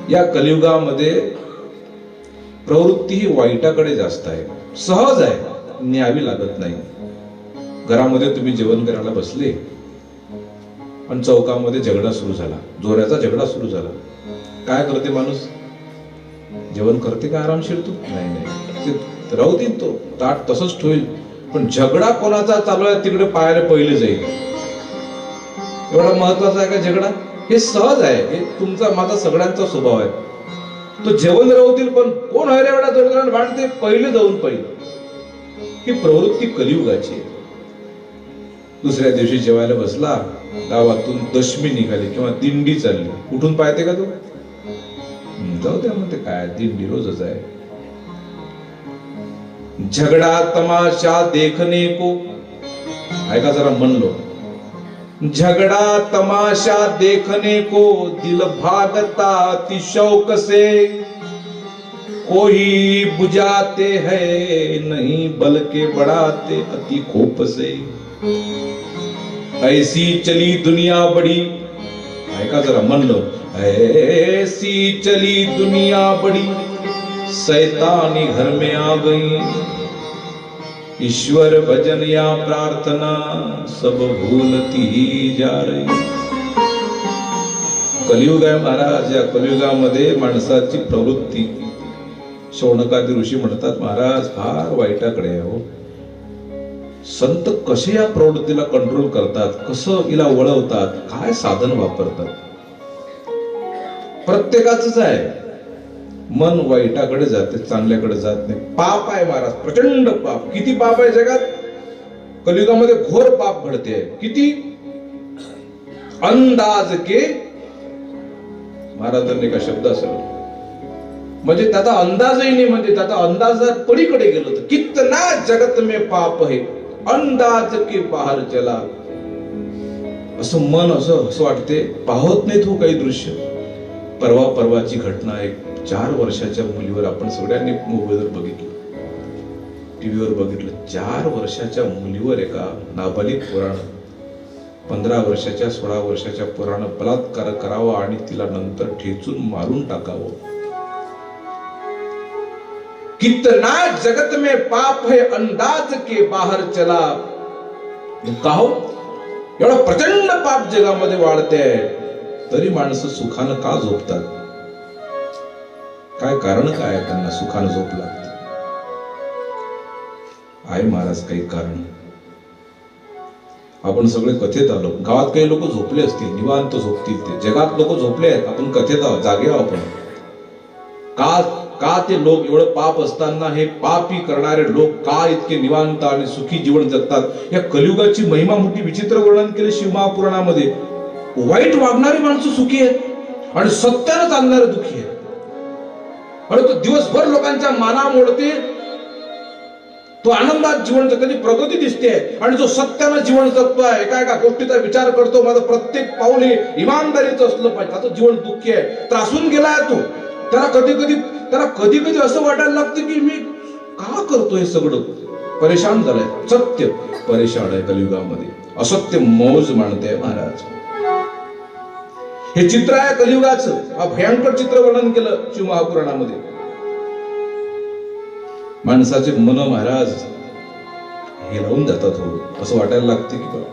या कलियुगामध्ये प्रवृत्ती ही वाईटाकडे जास्त आहे, सहज आहे, न्यावी लागत नाही. घरामध्ये तुम्ही जेवण करायला बसले पण चौकामध्ये झगडा सुरू झाला, जोराचा झगडा सुरू झाला. काय करते माणूस? जेवण करते का आरामशीर? तू नाही, ते राहू दे, तो ताट तसंच ठेवेल, पण झगडा कोणाचा चालू आहे तिकडे पाहायला पहिले जाईल. एवढा महत्वाचा आहे का झगडा? हे सहज आहे, हे तुमचा माझा सगळ्यांचा स्वभाव आहे. तो जेवण राहतील पण कोण आहे रे एवढा जोरदार भांडते, पहिले जाऊन पहिले. ही प्रवृत्ती कलियुगाची आहे. दुसऱ्या दिवशी जेवायला बसला, गावातून दशमी निघाली किंवा दिंडी चालली, कुठून पाहते का तो? जाऊ द्या म्हणते, काय दिंडी रोजच आहे. झगडा तमाशा देखने को, ऐका जरा म्हणलो, झगड़ा तमाशा देखने को दिल भागता अति शौक से, कोई बुझाते हैं नहीं बल्कि बढ़ाते अति खोप से. ऐसी चली दुनिया बड़ी, ऐका जरा म्हणलो, ऐसी चली दुनिया बड़ी, शैतानी घर में आ गई, ईश्वर भजन या प्रार्थना सब भूलती ही जा रही. कलियुग आहे महाराज. या कलियुगामध्ये माणसाची प्रवृत्ती, शौनकादी ऋषी म्हणतात महाराज फार वाईटाकडे आहे हो. संत कसे या प्रवृत्तीला कंट्रोल करतात, कसं हिला वळवतात, काय साधन वापरतात? प्रत्येकाच आहे, मन वाईटाकडे जाते, चांगल्याकडे जात नाही. पाप आहे महाराज, प्रचंड पाप. किती पाप आहे जगात? कलियुगामध्ये घोर पाप घडते. किती? अंदाज के, महाराजांनी का शब्द असेल म्हणजे त्याचा अंदाजही नाही, म्हणजे त्याचा अंदाजात पलीकडे गेलो तर कितना जगत में पाप है अंदाज के बाहेर चला. असं मन असं वाटते, पाहत नाही तू काही दृश्य. परवाची घटना, एक 4 वर्षाच्या मुलीवर आपण सगळ्यांनी मोबाईलवर बघितलं, टीव्हीवर बघितलं. 4 वर्षाच्या मुलीवर एका नाबालिग पोरानं 15 वर्षाच्या 16 वर्षाच्या पोरानं बलात्कार करावा आणि तिला नंतर ठेचून मारून टाकावं. कितना जगत में पाप है अंदाज के बाहर चला. का हो? एवढा प्रचंड पाप जगामध्ये वाढते आहे, तरी माणसं सुखानं का झोपतात? काय कारण काय आहे त्यांना सुखानं झोप लागते? आहे महाराज काही कारण. आपण सगळे कथेत आलो. गावात काही लोक झोपले असतील, निवांत झोपतील ते. जगात लोक झोपले आहेत, आपण कथेत आहोत, जागे आहोत. आपण का ते लोक एवढं पाप असताना हे पापी करणारे लोक का इतके निवांत आणि सुखी जीवन जगतात? या कलियुगाची महिमा मोठी विचित्र वर्णन केले शिवमहापुराणामध्ये. वाईट वागणारी माणसं सुखी आहेत आणि सत्यानं चालणारे दुःखी आहेत. आणि तो दिवसभर लोकांच्या माना मोडते, तो आनंदात जीवन जगताची प्रगती दिसते. आणि जो सत्यानं जीवन जगतोय, एका गोष्टीचा विचार करतो, माझं प्रत्येक पाऊल हे इमानदारीचं असलं पाहिजे, त्याचं जीवन दुःखी आहे, त्रासून गेलाय तो. त्याला कधी कधी असं वाटायला लागतं की मी का करतो हे सगळं. परेशान झालाय. सत्य परेशान आहे कलियुगामध्ये, असत्य मौज मानते महाराज. हे चित्र आहे कलियुगाचं. हा भयंकर चित्र वर्णन केलं शिवमहापुराणामध्ये. माणसाचे मन महाराज हे राहून जातात हो, असं वाटायला लागते की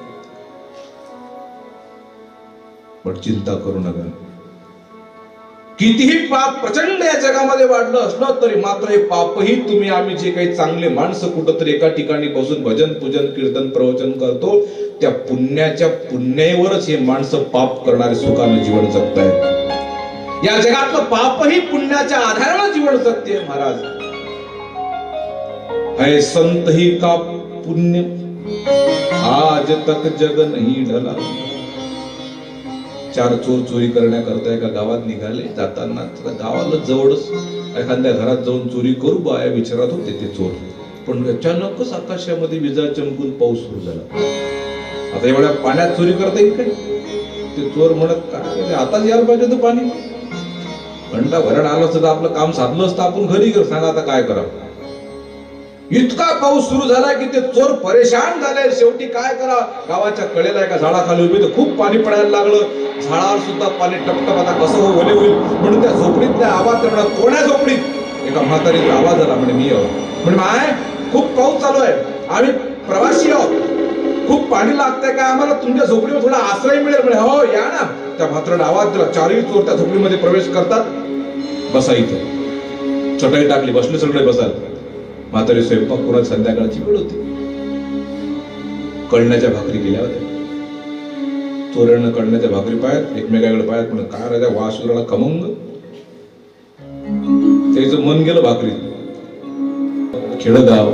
पण चिंता करू नका. कितीही पाप प्रचंड या जगामध्ये वाढलं असलं तरी मात्र हे पापही तुम्ही आम्ही जे काही चांगले माणसं कुठंतरी एका ठिकाणी बसून भजन पूजन कीर्तन प्रवचन करतो, त्या पुण्याच्या पुण्यावरच हे माणसं पाप करणारे सुखानं जीवन जगतायत. या जगातलं पापही पुण्याच्या आधारानं जीवन जगते महाराज. है संत ही का पुण्य आज तक जग नहीं ढला. 4 चोर चोरी करण्याकरता एका गावात निघाले. जाताना गावाला जवळच एखाद्या घरात जाऊन चोरी करू बाया विचारत होते ते चोर. पण अचानकच आकाशामध्ये विजा चमकून पाऊस सुरू झाला. आता एवढ्या पाण्यात चोरी करता येईल काय? ते चोर म्हणत काय आताच यायला पाहिजे होतं पाणी. घंटा भरण आलं असतं तर आपलं काम साधलं असतं, आपण घरी सांगा आता काय करावं. इतका पाऊस सुरू झाला की ते चोर परेशान झाले. शेवटी काय करा, गावाच्या कडेला एका झाडाखाली उभे, तर खूप पाणी पडायला लागलं. झाडावर सुद्धा पाणी टपटप, आता कसं ओले होईल म्हणून त्या झोपडीतल्या आवाज तेवढा, कोण्या झोपडीत एका म्हातारीचा आवाज आला. म्हणे मी म्हणजे माय खूप पाऊस चालू आहे, आम्ही प्रवासी आहोत, खूप पाणी लागतंय का, आम्हाला तुमच्या झोपडीवर थोडा आश्रय मिळेल. म्हणे हो या ना. त्या म्हातारीने आवाज दिला. चारही चोर त्या झोपडीमध्ये प्रवेश करतात. बसा इथं. चटई टाकली, बसले सगळे बसायला. म्हातारी स्वयंपाक करून संध्याकाळची वेळ होती. कळण्याच्या भाकरी केल्या होत्या. चोरांना कळण्याच्या भाकरी पाहत, एकमेकाकडे पाहत, म्हणून काय राजा वासुराला खमंग. त्याचं मन गेलं भाकरी. खेडगाव,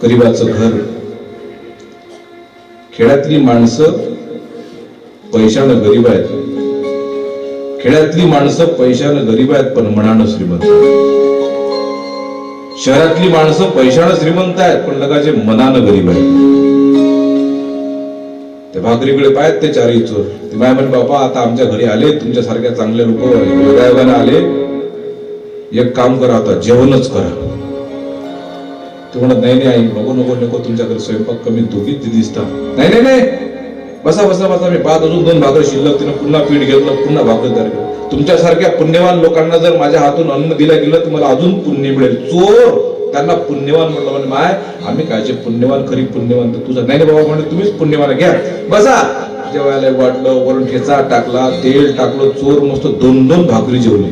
गरीबाचं घर, खेड्यातली माणसं पैशानं गरीब आहेत. खेड्यातली माणसं पैशानं गरीब आहेत पण मनानं श्रीमंत. शहरातली माणसं पैशानं श्रीमंत आहेत पण लगाचे मनानं गरीब आहेत. त्या भाकरीकडे पाहत ते चारही चोर. ते माय म्हणे बाबा आता आमच्या घरी आले तुमच्या सारख्या चांगले लोक योगायोगाने आले, एक काम करा, आता जेवणच करा. ते म्हणत नाही आई, नको नको नको, तुमच्याकडे स्वयंपाक कमी, दोघीच दिसतात. नाही नाही नाही, बसा बसा बसा, मी पाहत अजून 2 भाकरी शिल्लक. तिनं पुन्हा पीठ घेतलं, पुन्हा भाकरी तयार केली. तुमच्यासारख्या पुण्यवान लोकांना जर माझ्या हातून अन्न दिलं गेलं तर मला अजून पुण्य मिळेल. चोर त्यांना पुण्यवान म्हटलं. म्हणजे माय आम्ही कायचे पुण्यवान, खरी पुण्यवान तर तुझं नाही बाबा, म्हणजे तुम्हीच पुण्यवान, घ्या बसा. जेवायला वाटलं, वरून ठेचा टाकला, तेल टाकलं. चोर मस्त 2-2 भाकरी जेवले.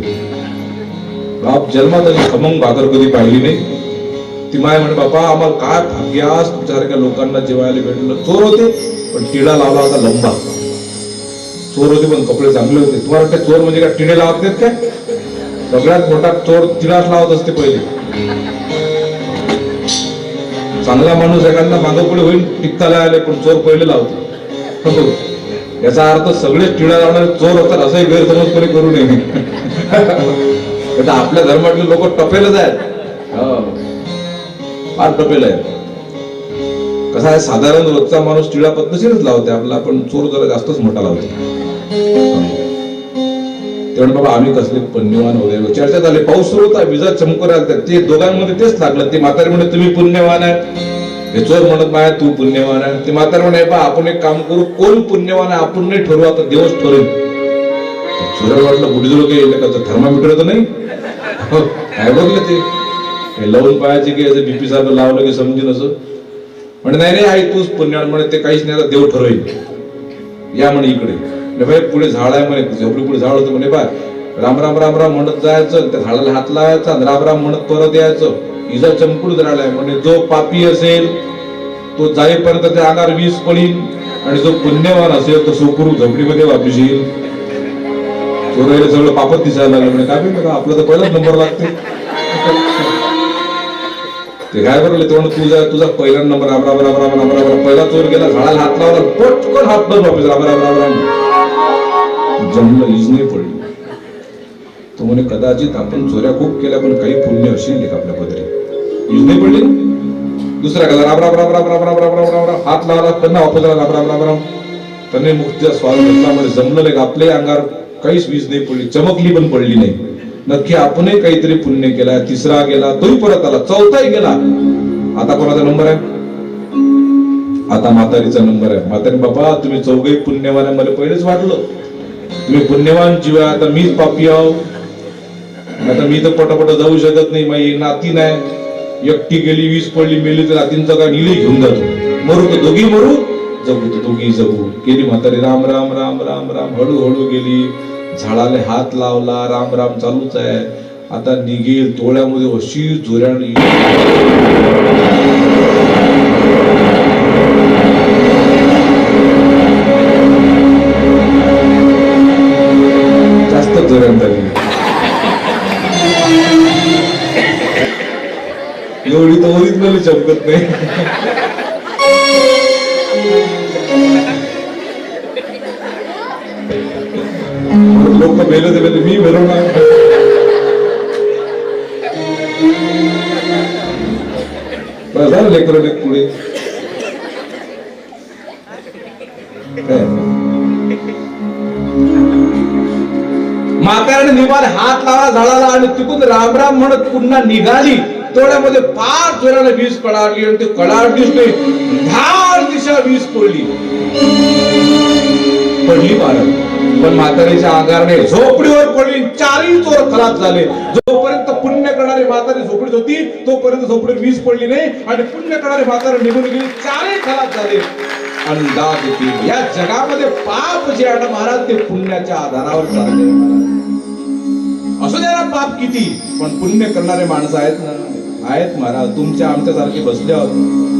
बाप जन्मात अशी खमंग भाकर कधी पाहिली नाही. ती माय म्हणे बाबा आम्हाला काय भाग्यास तुमच्यासारख्या लोकांना जेवायला भेटलं. चोर होते पण टिळा लावला होता लंबा. चोर होते पण कपडे चांगले होते. तुम्हाला वाटतं चोर म्हणजे काय टिळे लावत नाहीत काय? सगळ्यात मोठा चोर टिळाच लावत असते पहिले. चांगला माणूस एखादा मागं पुढे होईल टिकताला आले पण चोर पहिले लावतो. याचा अर्थ सगळेच टिळा लावणारे चोर होतात असंही गैरसमज कोणी करू नये. आपल्या धर्मातले लोक टपेलच आहेत, फार टपेल आहे. कसा आहे, साधारण रोजचा माणूस टिळा पद्धतशीरच लावते आपला, पण चोर जरा जास्तच मोठा लावते. तेवढं बाबा आम्ही कसले पुण्यवान वगैरे चर्चा झाली. पाऊस सुरू होता, विजा चमकू राहिल्या. ते दोघांमध्ये तेच लागलं. ते म्हातारी म्हणे तुम्ही पुण्यवान आहे, हे चोर म्हणत माय तू पुण्यवान आहे. ते म्हातारी म्हणे बा आपण एक काम करू, कोण पुण्यवान आहे आपण नाही ठरवू, आता देवच ठरवेल. चोराला वाटलं बुडीजोड काही थर्मामीटर तर नाही, काय बघलं ते लावून पाहायचे की असं बीपी सारखं लावलं की समजून असं. म्हणजे नाही नाही आई तूच पुण्याला, म्हणे ते काहीच नाही, देव ठरवेल, या म्हणे इकडे. भाई पुढे झाड आहे म्हणे, झोपडी पुढे झाड होतं म्हणे. बा राम राम राम राम म्हणत जायचं, त्या झाडाला हात लावायचा, राम राम म्हणत परत यायचं. इजा चमकून राहिलाय म्हणे, जो पापी असेल तो जाईपर्यंत त्या अंगावर 20 पडील आणि जो पुण्यवान असेल तो सुखरू झोपडीमध्ये वापिस येईल. चोरायला सगळं पापच दिसायला लागलं. म्हणजे काय बघा आपला तर पहिलाच नंबर लागते. ते काय बरं तेवढं तुझा पहिला नंबर, राम राम राम राम राम राम. पहिला चोर गेला, झाडाला हात लावला, पटकन हात बंद वापस, राम राम राम राम. जमलं, इज नाही पडली. तो म्हणे कदाचित आपण चोऱ्या खूप केल्या पण काही पुण्य असेल आपल्या पदरी. इज नाही पडली. दुसरा कदा राम राम राम राम राम राम राम राम राम राम. हात लावला, पुन्हा वापस राम राम राम राम. त्याने मुक्तीचा स्वाद घेतला. म्हणजे जमलं नाही, आपल्या अंगावर काहीच वीज नाही पडली, चमकली पण पडली नाही. नक्की आपणही काहीतरी पुण्य केला. तिसरा गेला, तोही परत आला, चौथाही गेला. आता कोणाचा नंबर आहे? आता म्हातारीचा नंबर आहे. म्हातारी बाबा तुम्ही चौघही पुण्यवान आहे, मला पहिलेच वाटलं तुम्ही पुण्यवान जीव आहे. आता मीच पापी आहो. आता मी तर पटापट जाऊ शकत नाही, माझी नाती नाही, एकटी गेली 20 पडली मेली तर नातींचा काय निली घेऊन जातो. मरू तर दोघी मरू, जगू तर दोघी जगू. गेली म्हातारी, राम राम राम राम राम. हळूहळू गेली, झाडाला हात लावला, राम राम चालूच आहे. आता निघेल तोळ्यामध्ये अशी जोऱ्याने जास्त जोऱ्याने झाली. एवढी तर ओरिजिनल चमकत नाही. लोक मेले ते मेले, मी मेलो ना. झालं लेकर पुढे. म्हाताऱ्याने निवाल हात लावला झाडाला आणि तिकून राम राम म्हणत पुन्हा निघाली. तेवढ्यामध्ये फार जोराने वीज कडाडली आणि ते कडाडलीच नाही, धार दिशा वीज पडली महाराज. पण म्हातारीच्या अंगाने झोपडीवर पडली, चारही चोर खलास झाले. जोपर्यंत पुण्य करणारी म्हातारी झोपडीत होती तोपर्यंत झोपडीवर वीज पडली नाही आणि पुण्य करणारी म्हातारी निघून गेली, चारही खलास झाले. अंदाज येतील या जगामध्ये पाप जे आहे महाराज ते पुण्याच्या आधारावर चालले महाराज. असू द्या ना पाप किती, पण पुण्य करणारे माणसं आहेत ना, आहेत महाराज. तुमच्या आमच्या सारखे बसले आहोत.